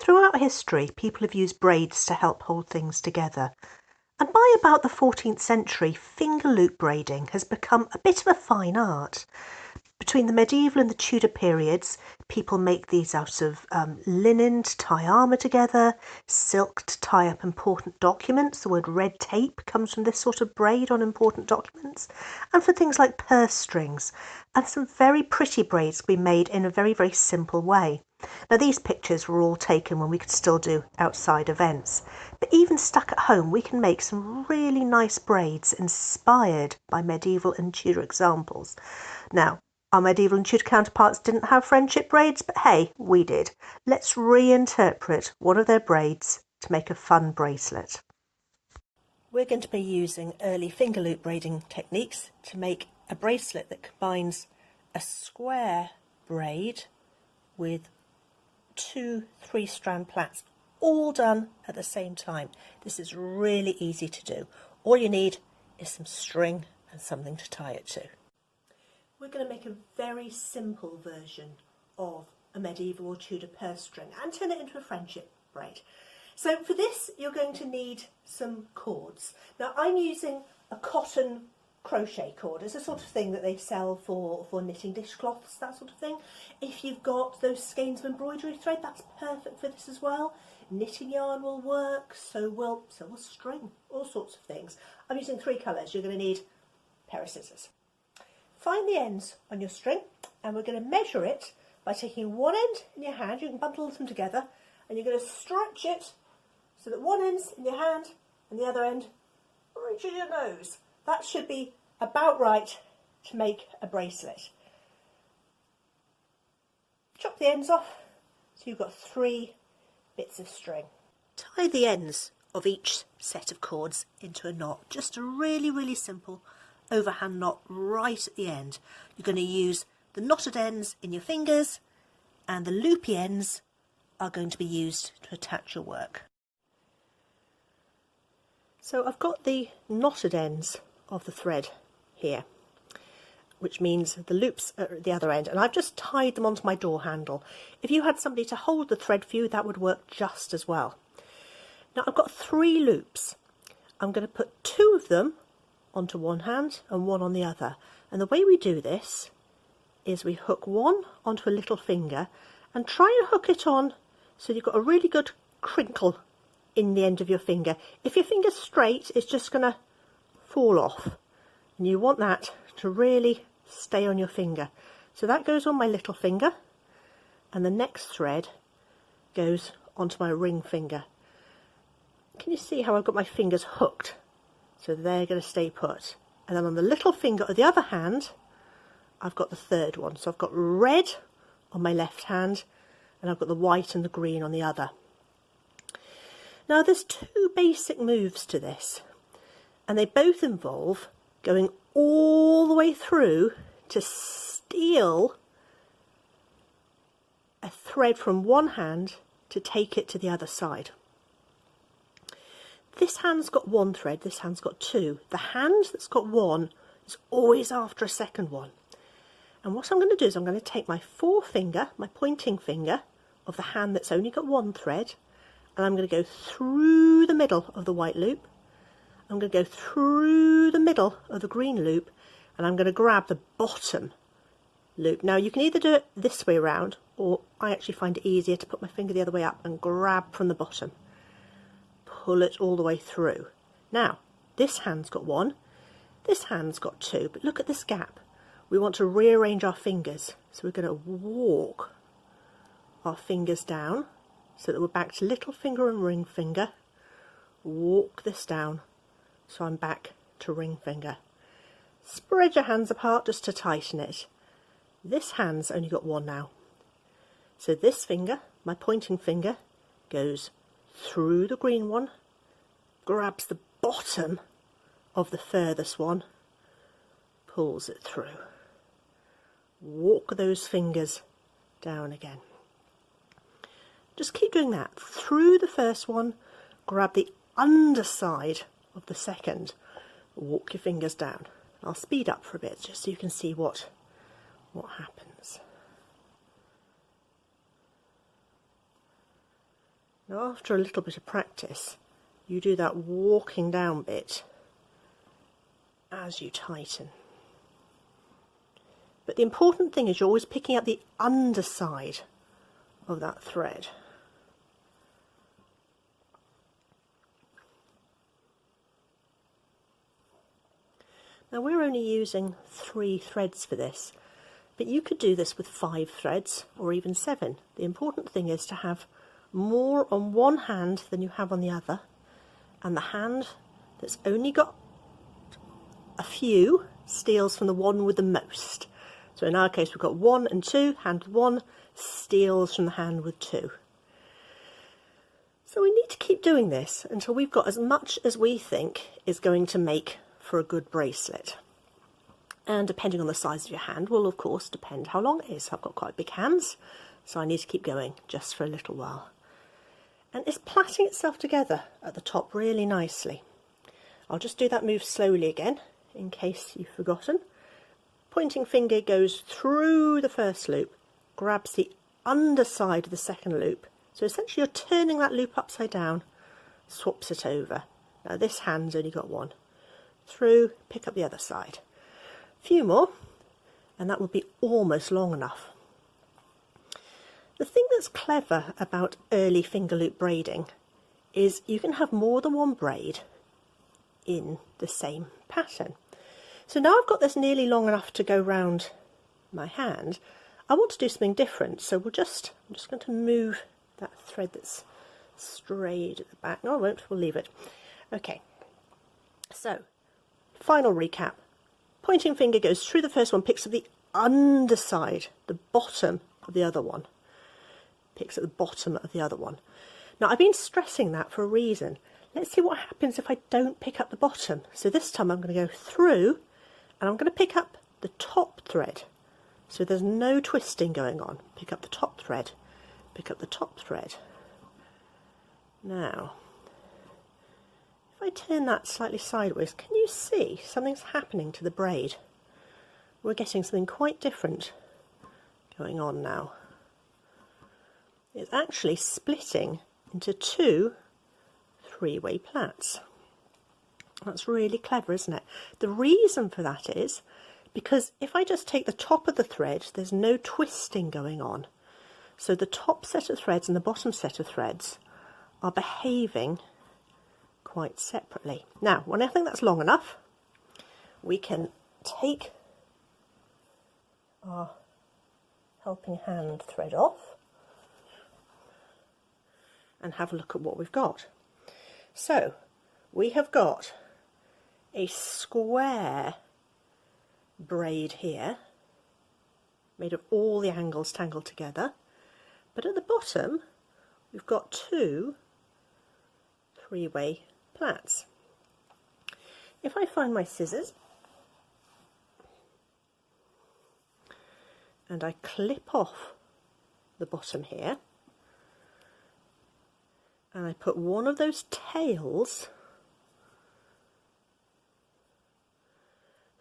Throughout history, people have used braids to help hold things together. And by about the 14th century, finger loop braiding has become a bit of a fine art. Between the medieval and the Tudor periods, people make these out of linen to tie armour together, silk to tie up important documents. The word red tape comes from this sort of braid on important documents, and for things like purse strings. And some very pretty braids can be made in a very, very simple way. Now, these pictures were all taken when we could still do outside events, but even stuck at home we can make some really nice braids inspired by medieval and Tudor examples. Now, our medieval and Tudor counterparts didn't have friendship braids, but hey, we did. Let's reinterpret one of their braids to make a fun bracelet. We're going to be using early finger loop braiding techniques to make a bracelet that combines a square braid with 2 3-strand plaits, all done at the same time. This is really easy to do. All you need is some string and something to tie it to. We're going to make a very simple version of a medieval or Tudor purse string and turn it into a friendship braid. So for this you're going to need some cords. Now I'm using a cotton crochet cord. It's a sort of thing that they sell for knitting dishcloths, that sort of thing. If you've got those skeins of embroidery thread, that's perfect for this as well. Knitting yarn will work, so will string, all sorts of things. I'm using 3 colours. You're going to need a pair of scissors. Find the ends on your string, and we're going to measure it by taking one end in your hand. You can bundle them together, and you're going to stretch it so that one end's in your hand and the other end reaches your nose. That should be about right to make a bracelet. Chop the ends off so you've got 3 bits of string. Tie the ends of each set of cords into a knot, just a really, really simple overhand knot right at the end. You're going to use the knotted ends in your fingers, and the loopy ends are going to be used to attach your work. So I've got the knotted ends of the thread here, which means the loops are at the other end, and I've just tied them onto my door handle. If you had somebody to hold the thread for you, that would work just as well. Now I've got 3 loops. I'm going to put 2 of them onto one hand and 1 on the other, and the way we do this is we hook one onto a little finger and try and hook it on so you've got a really good crinkle in the end of your finger. If your finger's straight, it's just going to fall off, and you want that to really stay on your finger. So that goes on my little finger, and the next thread goes onto my ring finger. Can you see how I've got my fingers hooked? So they're going to stay put. And then on the little finger of the other hand, I've got the 3rd one. So I've got red on my left hand, and I've got the white and the green on the other. Now there's 2 basic moves to this, and they both involve going all the way through to steal a thread from one hand to take it to the other side. This hand's got 1 thread, this hand's got 2. The hand that's got 1 is always after a second one. And what I'm going to do is I'm going to take my forefinger, my pointing finger of the hand that's only got 1 thread, and I'm going to go through the middle of the white loop. I'm going to go through the middle of the green loop, and I'm going to grab the bottom loop. Now you can either do it this way around, or I actually find it easier to put my finger the other way up and grab from the bottom. Pull it all the way through. Now this hand's got 1, this hand's got 2, but look at this gap. We want to rearrange our fingers, so we're going to walk our fingers down so that we're back to little finger and ring finger. Walk this down so I'm back to ring finger. Spread your hands apart just to tighten it. This hand's only got 1 now, so this finger, my pointing finger, goes through the green one, grabs the bottom of the furthest one, pulls it through. Walk those fingers down again. Just keep doing that. Through the first one, grab the underside of the second, walk your fingers down. I'll speed up for a bit just so you can see what happens. Now after a little bit of practice, you do that walking down bit as you tighten. But the important thing is you're always picking up the underside of that thread. Now we're only using 3 threads for this, but you could do this with 5 threads or even 7. The important thing is to have more on one hand than you have on the other, and the hand that's only got a few steals from the one with the most. So in our case we've got 1 and 2, hand with 1 steals from the hand with 2. So we need to keep doing this until we've got as much as we think is going to make for a good bracelet. And depending on the size of your hand will of course depend how long it is. I've got quite big hands, so I need to keep going just for a little while. And it's plaiting itself together at the top really nicely. I'll just do that move slowly again in case you've forgotten. Pointing finger goes through the first loop, grabs the underside of the second loop. So essentially you're turning that loop upside down, swaps it over. Now this hand's only got 1. Through, pick up the other side. A few more, and that will be almost long enough. The thing that's clever about early finger loop braiding is you can have more than one braid in the same pattern. So now I've got this nearly long enough to go round my hand. I want to do something different, so I'm just going to move that thread that's strayed at the back. No, I won't, we'll leave it. Okay, so final recap. Pointing finger goes through the first one, picks up the underside, the bottom of the other one. Picks at the bottom of the other one. Now I've been stressing that for a reason. Let's see what happens if I don't pick up the bottom. So this time I'm going to go through and I'm going to pick up the top thread. So there's no twisting going on. Pick up the top thread, pick up the top thread. Now, if I turn that slightly sideways, can you see something's happening to the braid? We're getting something quite different going on now. It's actually splitting into 2 3-way plaits. That's really clever, isn't it? The reason for that is because if I just take the top of the thread, there's no twisting going on. So the top set of threads and the bottom set of threads are behaving quite separately. Now, when I think that's long enough, we can take our helping hand thread off and have a look at what we've got. So we have got a square braid here made of all the angles tangled together, but at the bottom we've got 2 3-way plaits. If I find my scissors and I clip off the bottom here and I put one of those tails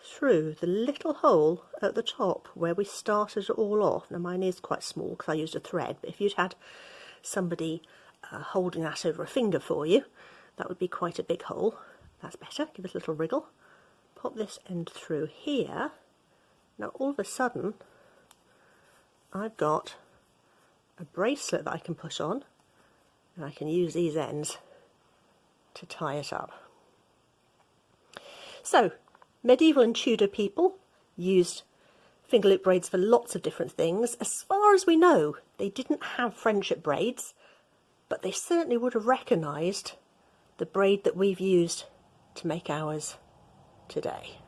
through the little hole at the top where we started it all off. Now mine is quite small because I used a thread, but if you'd had somebody holding that over a finger for you, that would be quite a big hole. That's better, give it a little wriggle. Pop this end through here. Now all of a sudden I've got a bracelet that I can put on, and I can use these ends to tie it up. So medieval and Tudor people used finger loop braids for lots of different things. As far as we know, they didn't have friendship braids, but they certainly would have recognised the braid that we've used to make ours today.